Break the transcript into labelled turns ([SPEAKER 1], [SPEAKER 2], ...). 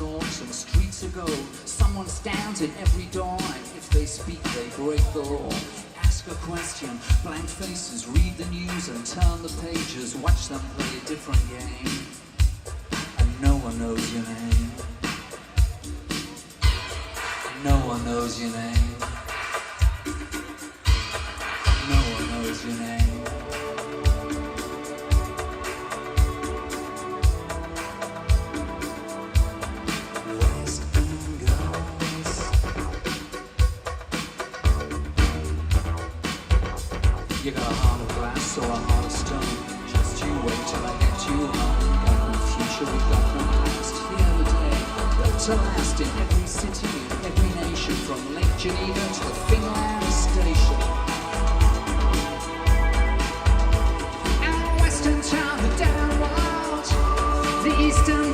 [SPEAKER 1] talks and streets are gold. Someone stands in every door, and if they speak, they break the law. Ask a question, blank faces, read the news and turn the pages. Watch them play a different game, and no one knows your name. No one knows your name. No one knows your name. West End girls. You got a heart of glass or a heart of stone. Just you wait till I get you home. Got no future, we got no past. The other day, built to last in every city, in every nation, from Lake Geneva to the Finland station. And Western town, the down wild, the Eastern